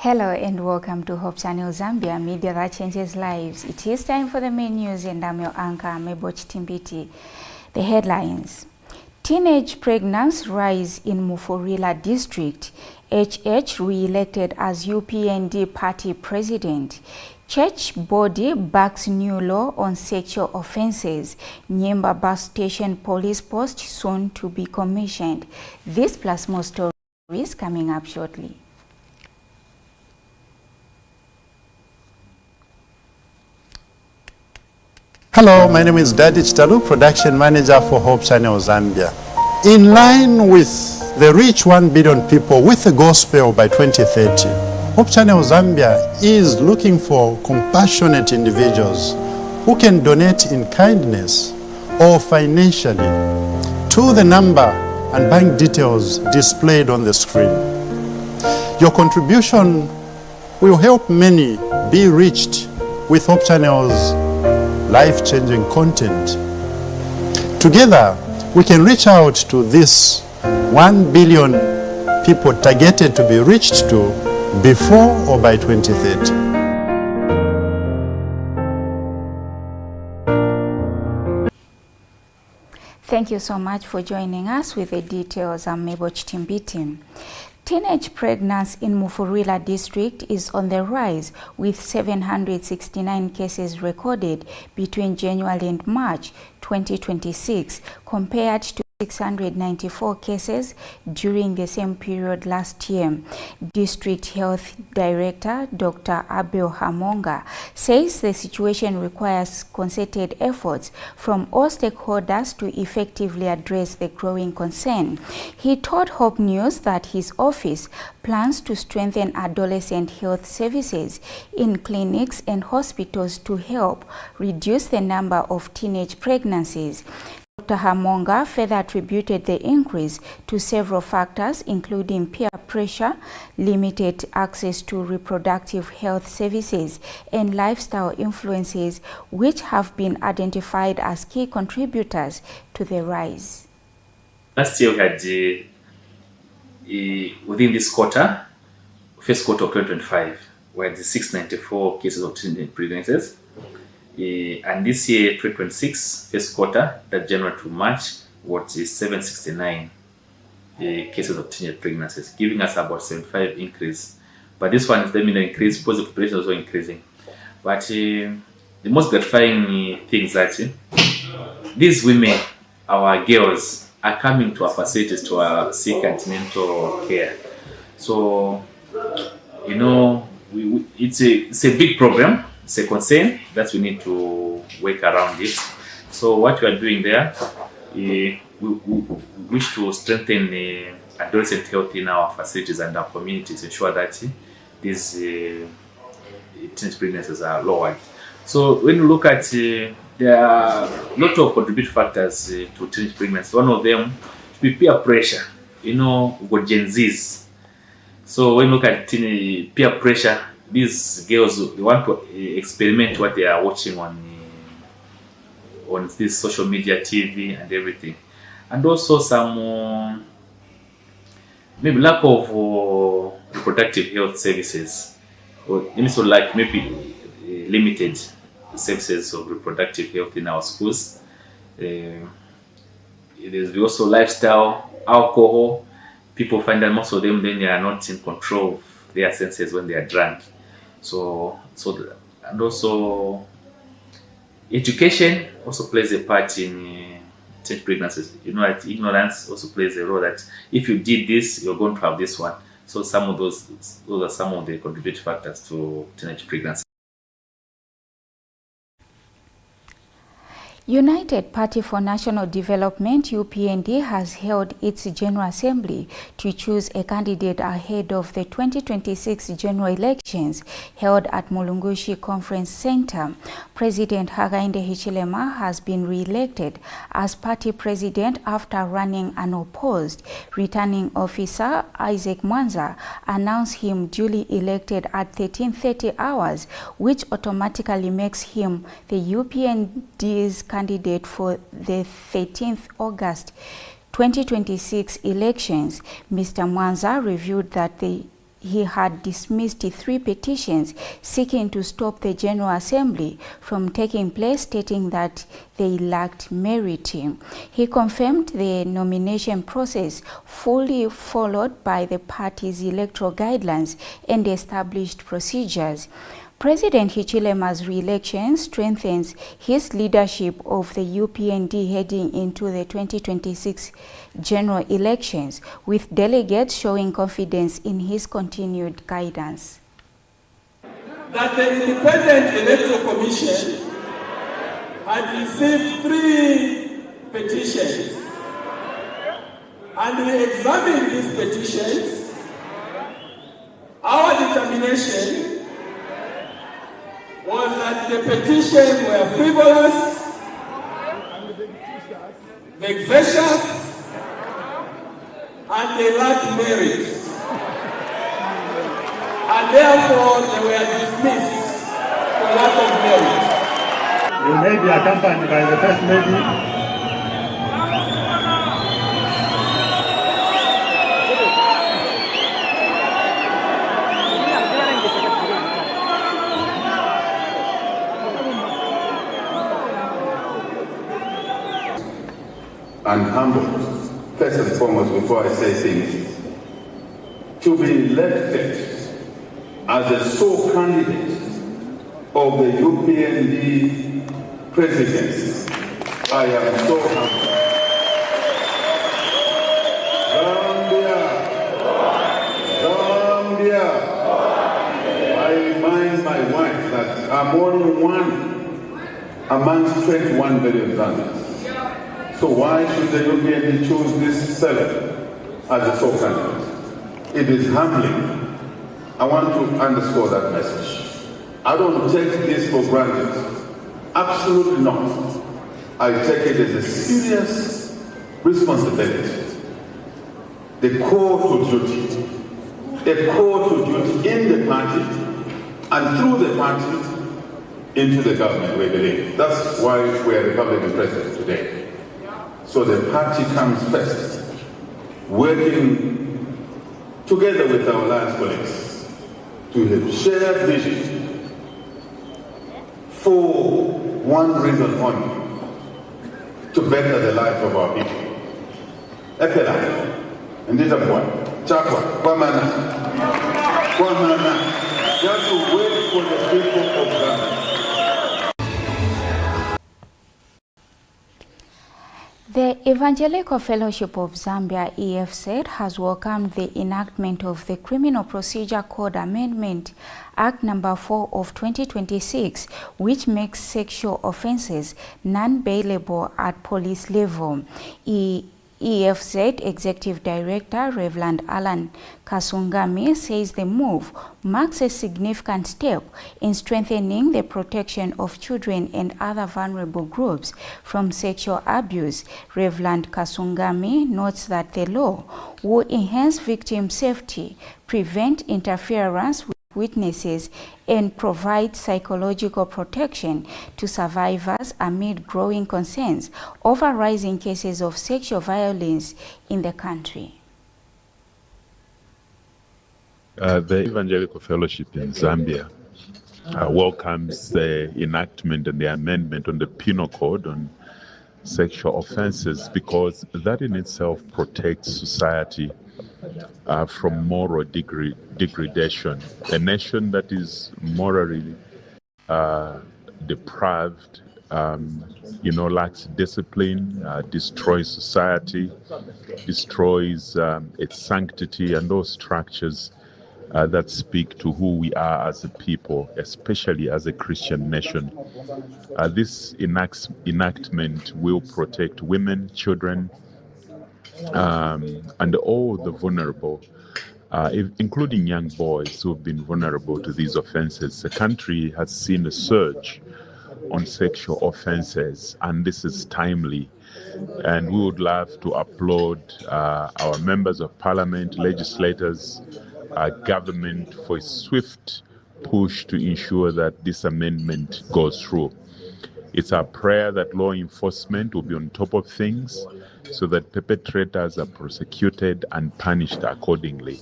Hello and welcome to Hope Channel Zambia, media that changes lives. It is time for the main news and I'm your anchor, Mebo Chitimbiti. The headlines. Teenage pregnancy rise in Mufulira district. HH re-elected as UPND party president. Church body backs new law on sexual offences. Nyemba bus station police post soon to be commissioned. This plus more stories coming up shortly. Hello, my name is Daddy Chitalu, Production Manager for Hope Channel Zambia. In line with the reach 1 billion people with the gospel by 2030, Hope Channel Zambia is looking for compassionate individuals who can donate in kindness or financially to the number and bank details displayed on the screen. Your contribution will help many be reached with Hope Channel's life-changing content. Together, we can reach out to this 1 billion people targeted to be reached to before or by 2030. Thank you so much for joining us with the details. I'm Mebo Chitimbiti. Teenage pregnancy in Mufulira district is on the rise, with 769 cases recorded between January and March 2026 compared to 694 cases during the same period last year. District Health Director Dr. Abel Hamonga says the situation requires concerted efforts from all stakeholders to effectively address the growing concern. He told Hope News that his office plans to strengthen adolescent health services in clinics and hospitals to help reduce the number of teenage pregnancies. Dr. Hamonga further attributed the increase to several factors, including peer pressure, limited access to reproductive health services, and lifestyle influences, which have been identified as key contributors to the rise. Last year we had, within this quarter, first quarter of 2025, we had 694 cases of teenage pregnancies. And this year, 2026, first quarter, that January to March, what is 769 cases of teenage pregnancies, giving us about 75 increase. But this one is the minor increase because the population is also increasing. But the most gratifying thing is that these women, our girls, are coming to our facilities to seek antenatal care. So, you know, it's a big problem. It's a concern that we need to work around it. So what we are doing there, we wish to strengthen the adolescent health in our facilities and our communities, ensure that these teenage pregnancies are lowered. So when you look at, there are a lot of contributing factors to teenage pregnancy. One of them should be peer pressure. You know, we've got Gen Zs. So when you look at peer pressure, these girls, they want to experiment what they are watching on this social media, TV and everything. And also some maybe lack of reproductive health services, or also like maybe limited services of reproductive health in our schools. There's also lifestyle, alcohol. People find that most of them then they are not in control of their senses when they are drunk. And also education also plays a part in teenage pregnancies. You know that ignorance also plays a role, that if you did this, you're going to have this one. So some of those are some of the contributing factors to teenage pregnancy. United Party for National Development, UPND, has held its General Assembly to choose a candidate ahead of the 2026 general elections held at Mulungushi Conference Center. President Hakainde Hichilema has been re-elected as party president after running unopposed. Returning officer Isaac Mwanza announced him duly elected at 13:30 hours, which automatically makes him the UPND's candidate for the 13th August 2026 elections. Mr. Mwanza revealed that the he had dismissed 3 petitions seeking to stop the General Assembly from taking place, stating that they lacked merit. He confirmed the nomination process fully followed by the party's electoral guidelines and established procedures. President Hichilema's re-election strengthens his leadership of the UPND heading into the 2026 general elections, with delegates showing confidence in his continued guidance. That the Independent Electoral Commission had received 3 petitions, and we examined these petitions. Our determination was that the petitions were frivolous, vexatious, and they lacked merit. And therefore they were dismissed for lack of merit. You may be accompanied by the First Lady. And humble, first and foremost, before I say things, to be elected as a sole candidate of the UPND presidency. I am so humble. Zambia. I remind my wife that I'm only one amongst 21 million Zambians. So why should the UPND choose this seller as a sole candidate? It is humbling. I want to underscore that message. I don't take this for granted. Absolutely not. I take it as a serious responsibility. The call to duty. A call to duty in the party and through the party into the government, we believe. That's why we are Republican president today. So the party comes first, working together with our alliance colleagues to have shared vision for one reason only, to better the life of our people. Ekela, ndita kwa, chakwa, kwa mana, just to wait for the people of Ghana. The Evangelical Fellowship of Zambia, EFZ, has welcomed the enactment of the Criminal Procedure Code Amendment Act No. 4 of 2026, which makes sexual offenses non-bailable at police level. EFZ Executive Director Reverend Alan Kasungami says the move marks a significant step in strengthening the protection of children and other vulnerable groups from sexual abuse. Reverend Kasungami notes that the law will enhance victim safety, prevent interference with witnesses, and provide psychological protection to survivors amid growing concerns over rising cases of sexual violence in the country. The Evangelical Fellowship in Zambia welcomes the enactment and the amendment on the Penal Code on sexual offenses, because that in itself protects society from moral degradation. A nation that is morally deprived, lacks discipline, destroys society, destroys its sanctity and those structures that speak to who we are as a people, especially as a Christian nation. This enactment will protect women, children, and all the vulnerable, including young boys who have been vulnerable to these offenses. The country has seen a surge on sexual offenses, and this is timely. And we would love to applaud our members of parliament, legislators, government for a swift push to ensure that this amendment goes through. It's our prayer that law enforcement will be on top of things so that perpetrators are prosecuted and punished accordingly.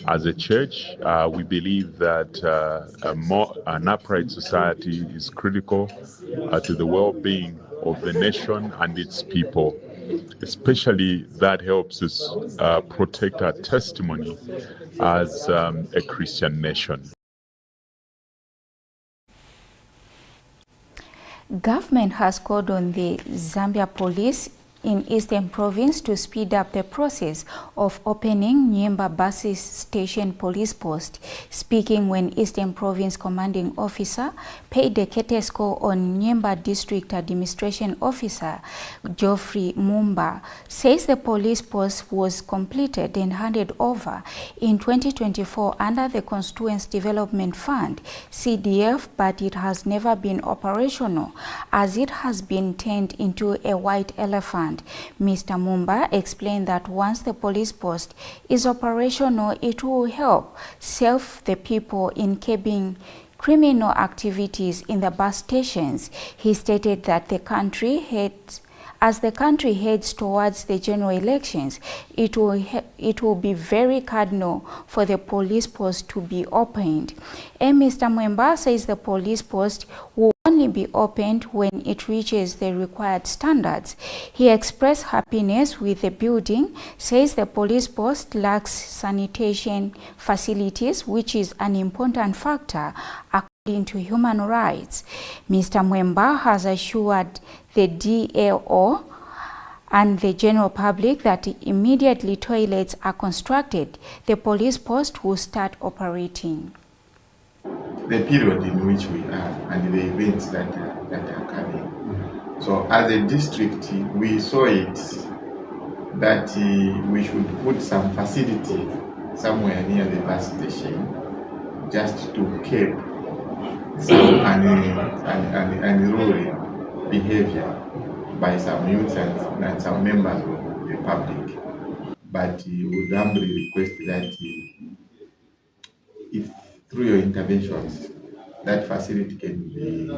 As a church, we believe that an upright society is critical to the well-being of the nation and its people. Especially that helps us protect our testimony as a Christian nation. Government has called on the Zambia police in Eastern Province to speed up the process of opening Nyemba Buses Station Police Post. Speaking when Eastern Province Commanding Officer paid the Ketesco on Nyemba District Administration Officer Geoffrey Mumba says the police post was completed and handed over in 2024 under the Constituency Development Fund (CDF), but it has never been operational as it has been turned into a white elephant. Mr. Mumba explained that once the police post is operational, it will help save the people in curbing criminal activities in the bus stations. He stated that as the country heads towards the general elections, it will be very cardinal for the police post to be opened. And Mr. Mwemba says the police post will only be opened when it reaches the required standards. He expressed happiness with the building, says the police post lacks sanitation facilities, which is an important factor according to human rights. Mr. Mwemba has assured the DAO and the general public that immediately toilets are constructed, the police post will start operating. The period in which we are and the events that are coming. So as a district, we saw it that we should put some facility somewhere near the bus station just to keep some unruly behavior by some youths and some members of the public. But we would humbly request that if through your interventions that facility can be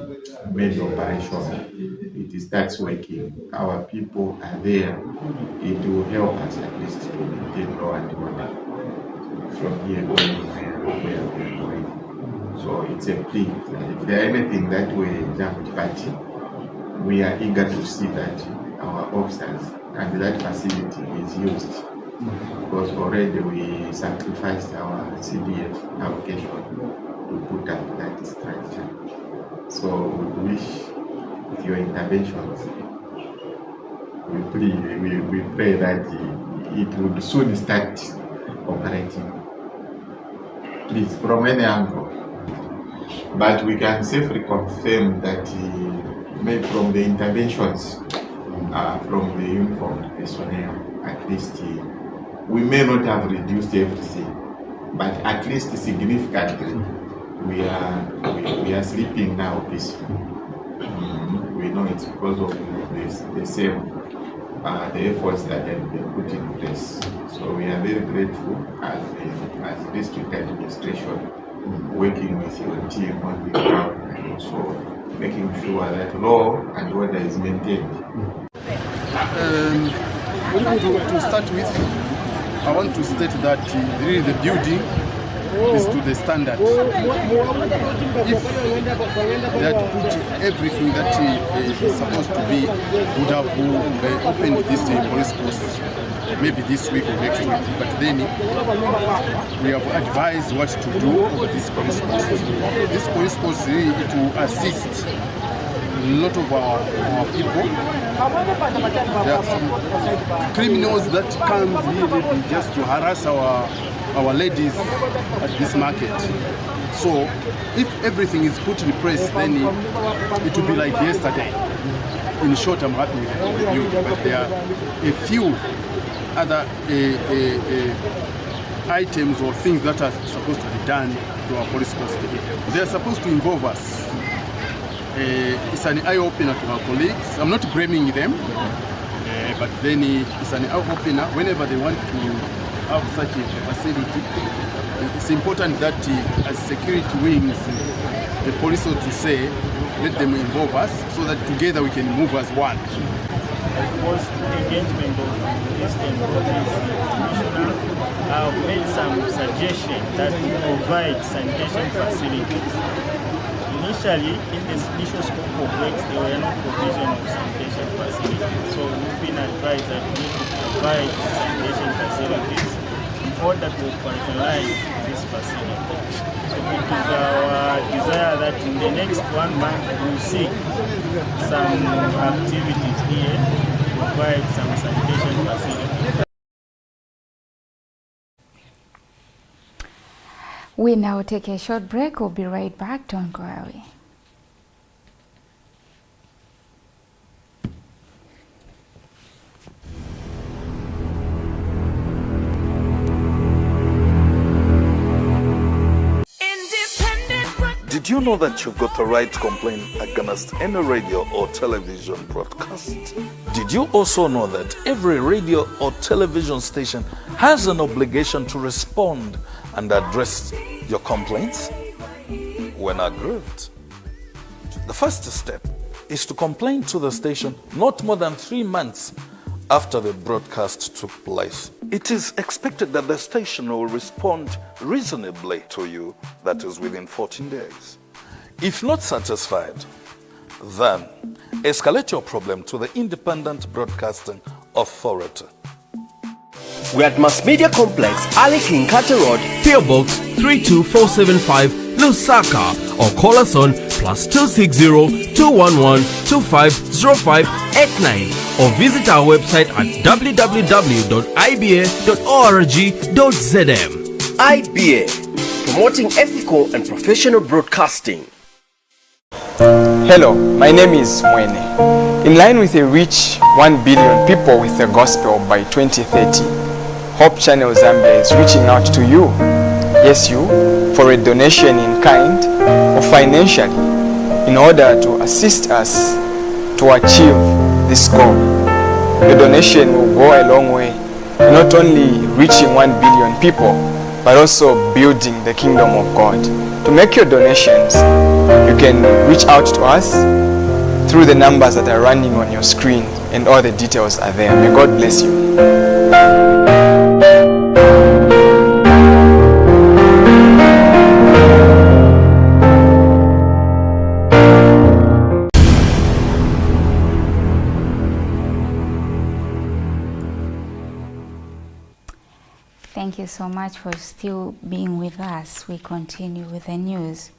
made operational, it starts working, our people are there, it will help us at least to maintain law and order from here going where we're going. So it's a plea. If there is anything that we jumped party, we are eager to see that our officers and that facility is used, because already we sacrificed our CDF allocation to put up that structure. So we wish with your interventions, we pray that it would soon start operating. Please, from any angle. But we can safely confirm that maybe from the interventions from the uniformed personnel, at least we may not have reduced everything, but at least significantly we are sleeping now peacefully. We know it's because of the same the efforts that have been put in place. So we are very grateful as district administration, working with your team on the ground and also making sure that law and order is maintained. To start with, I want to state that really the building is to the standard. If they had put everything that is supposed to be, would have opened this police post maybe this week or next week. But then we have advised what to do over this police post. This police post really to assist a lot of our people. There are some criminals that come really just to harass our ladies at this market. So if everything is put in place, then it will be like yesterday. In short, I'm happy with the building, but there are a few other items or things that are supposed to be done to our police post. They are supposed to involve us. It's an eye-opener to our colleagues. I'm not blaming them, but then it's an eye-opener whenever they want to have such a facility. It's important that as security wings, the police ought to say, let them involve us so that together we can move as one. Of course, the engagement of Eastern Province Commissioner have made some suggestions that will provide sanitation facilities. Initially, in the initial scope of works, there were no provision of sanitation facilities. So we've been advised that we need to provide sanitation facilities in order to operationalize this facility. So it is our desire that in the next 1 month we'll see some activities here to provide some sanitation facilities. We now take a short break. We'll be right back. Don't go away. Did you know that you've got the right to complain against any radio or television broadcast? Did you also know that every radio or television station has an obligation to respond and address your complaints when aggrieved? The first step is to complain to the station not more than 3 months after the broadcast took place. It is expected that the station will respond reasonably to you, that is within 14 days. If not satisfied, then escalate your problem to the Independent Broadcasting Authority. We're at Mass Media Complex, Ali King Carter Road, PO Box 32475, Lusaka, or call us on +260 211 250589 or visit our website at www.iba.org.zm. IBA, promoting ethical and professional broadcasting. Hello, my name is Mwene. In line with a reach 1 billion people with the gospel by 2030, Hope Channel Zambia is reaching out to you, yes you, for a donation in kind or financially in order to assist us to achieve this goal. The donation will go a long way in not only reaching 1 billion people, but also building the kingdom of God. To make your donations, you can reach out to us through the numbers that are running on your screen, and all the details are there. May God bless you. Thank you so much for still being with us. We continue with the news.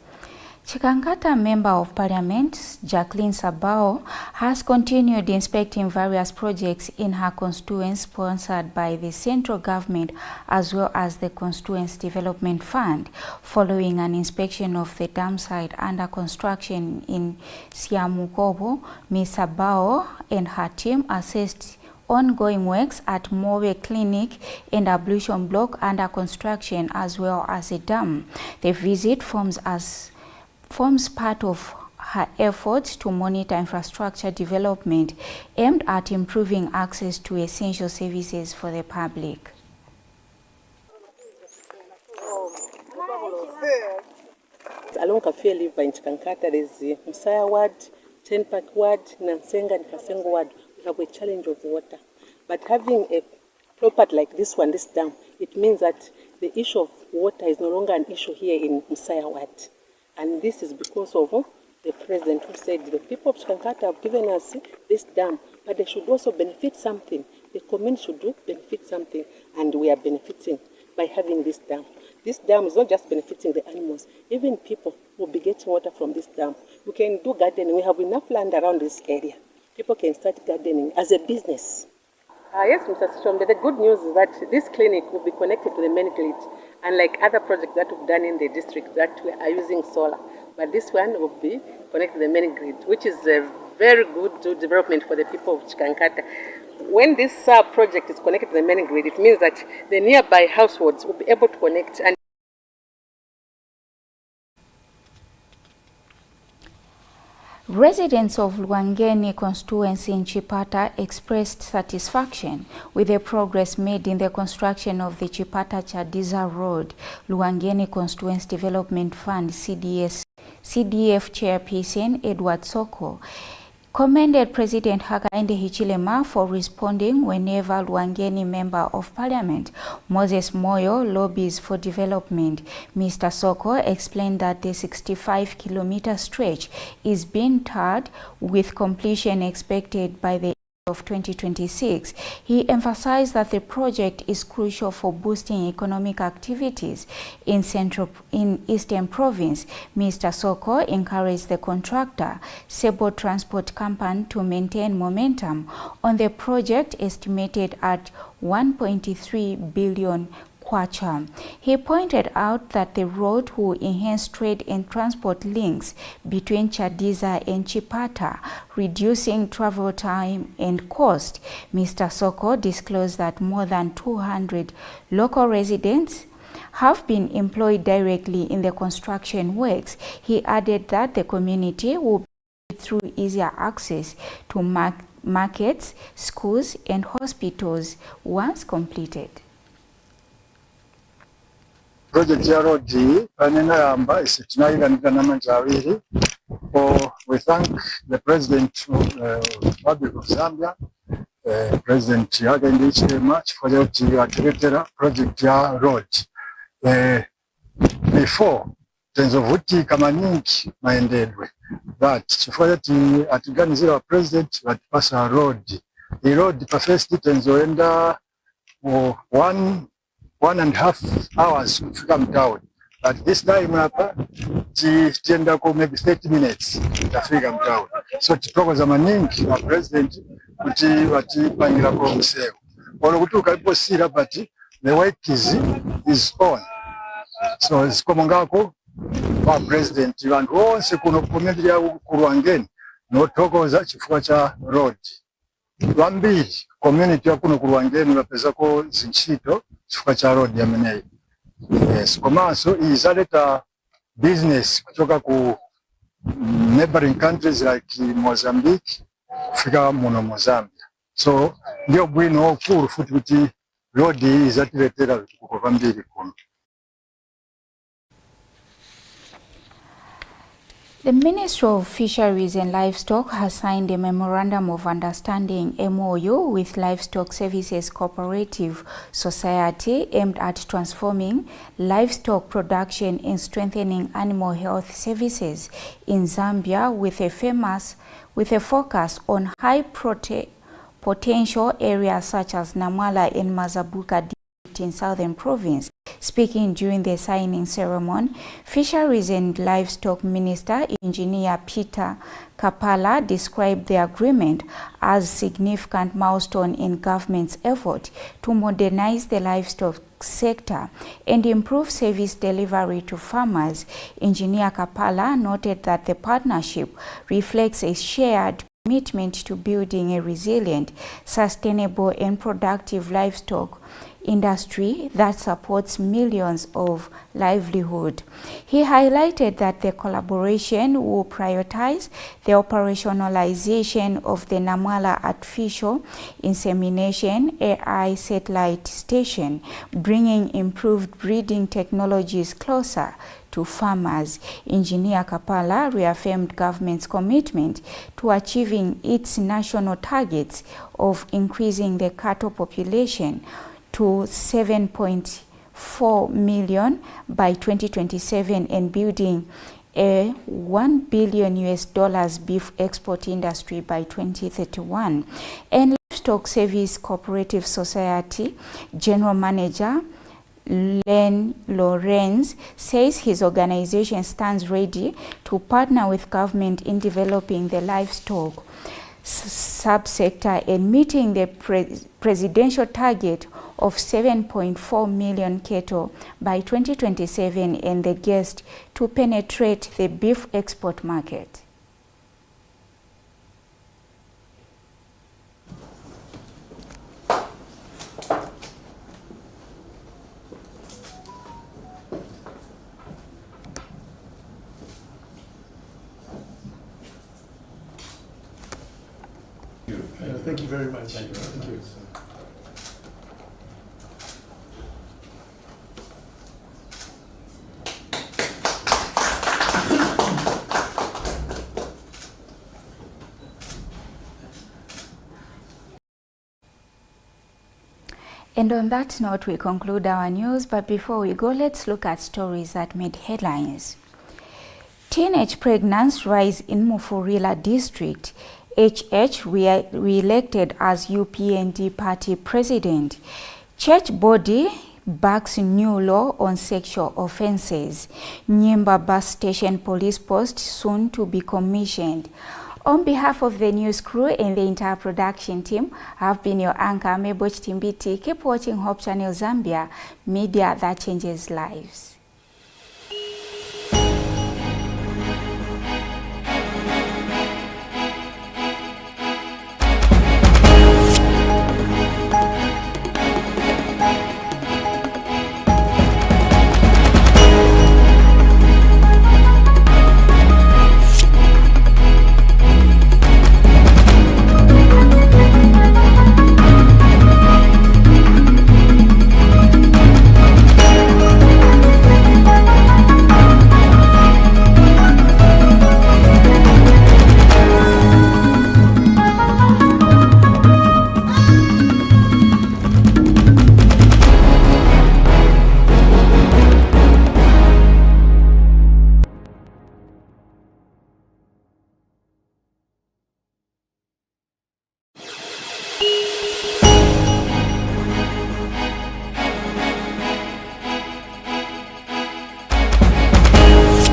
Chikankata Member of Parliament, Jacqueline Sabao, has continued inspecting various projects in her constituency sponsored by the central government as well as the Constituency Development Fund, following an inspection of the dam site under construction in Siamukobo. Ms. Sabao and her team assessed ongoing works at Mowe Clinic and ablution block under construction as well as a dam. The visit forms part of her efforts to monitor infrastructure development aimed at improving access to essential services for the public. Along Kafia River in Chikankata, there is Musaya Ward, Tenpak Ward, Nansenga and Kasengo Ward. We have a challenge of water. But having a property like this one, this dam, it means that the issue of water is no longer an issue here in Musaya Ward. And this is because of the president who said the people of Chikankata have given us this dam, but they should also benefit something. The community should benefit something, and we are benefiting by having this dam. This dam is not just benefiting the animals, even people will be getting water from this dam. We can do gardening. We have enough land around this area. People can start gardening as a business. Yes, Mr. Shombe, the good news is that this clinic will be connected to the main grid, unlike other projects that we've done in the district that we are using solar. But this one will be connected to the main grid, which is a very good development for the people of Chikankata. When this project is connected to the main grid, it means that the nearby households will be able to connect. And residents of Luangeni constituency in Chipata expressed satisfaction with the progress made in the construction of the Chipata-Chadiza Road. Luangeni Constituency Development Fund CDF chairperson Edward Soko commended President Hakainde Hichilema for responding whenever Lwangeni Member of Parliament Moses Moyo lobbies for development. Mr. Soko explained that the 65-kilometer stretch is being tarred with completion expected by the of 2026. He emphasized that the project is crucial for boosting economic activities in Eastern Province. Mr. Soko encouraged the contractor, Sebo Transport Company, to maintain momentum on the project estimated at 1.3 billion kwacha. He pointed out that the road will enhance trade and transport links between Chadiza and Chipata, reducing travel time and cost. Mr. Soko disclosed that more than 200 local residents have been employed directly in the construction works. He added that the community will benefit through easier access to markets, schools, and hospitals once completed. Project ya road panenayamba isitinayiganira n'amajawiri. We thank the President of the Republic of Zambia, President Hakainde Hichilema, chifukwa kuti atiletera project ya road. Before tenzovutika maningi maendedwe, but chifukwa kuti atiganizira President watipasa road. The road pa first tenzoenda 1.5 hours kufika mtown, but this time hapa tienda kwa maybe 30 minutes tafika mtown. So tiprokoza maningi na President kuti watipangira kwa mseo ono kuti ukaliposira, but the work is on. So sikomongako kwa President vantu wonse kuno community ya Lwangeni notokoza chifukwa cha road. Lwambiri community ya kuno Lwangeni vapezako zinchito chifukwa cha road ya meneyi. Yes, komanso izaleta business kutoka ku neighboring countries like Mozambique kufika muno Mozambia. So ndio bwino okulu futi kuti road izatiletera vitukuko vambiri kuno. The Ministry of Fisheries and Livestock has signed a Memorandum of Understanding MOU with Livestock Services Cooperative Society aimed at transforming livestock production and strengthening animal health services in Zambia with a focus on high potential areas such as Namwala and Mazabuka in Southern Province. Speaking during the signing ceremony, Fisheries and Livestock Minister Engineer Peter Kapala described the agreement as a significant milestone in government's effort to modernize the livestock sector and improve service delivery to farmers. Engineer Kapala noted that the partnership reflects a shared commitment to building a resilient, sustainable and productive livestock industry that supports millions of livelihood. He highlighted that the collaboration will prioritize the operationalization of the Namwala Artificial Insemination AI satellite station, bringing improved breeding technologies closer to farmers. Engineer Kapala reaffirmed government's commitment to achieving its national targets of increasing the cattle population to 7.4 million by 2027 and building a $1 billion beef export industry by 2031. And Livestock Service Cooperative Society General Manager Len Lorenz says his organization stands ready to partner with government in developing the livestock subsector and meeting the presidential target of 7.4 million cattle by 2027 and the guest to penetrate the beef export market. Thank you very much. Thank you. And on that note, we conclude our news, but before we go, let's look at stories that made headlines. Teenage pregnancy rise in Mufurila district. HH re-elected as UPND party president. Church body backs new law on sexual offences. Nyimba bus station police post soon to be commissioned. On behalf of the news crew and the entire production team, I've been your anchor, Mebo Chitimbiti. Keep watching Hope Channel Zambia, media that changes lives.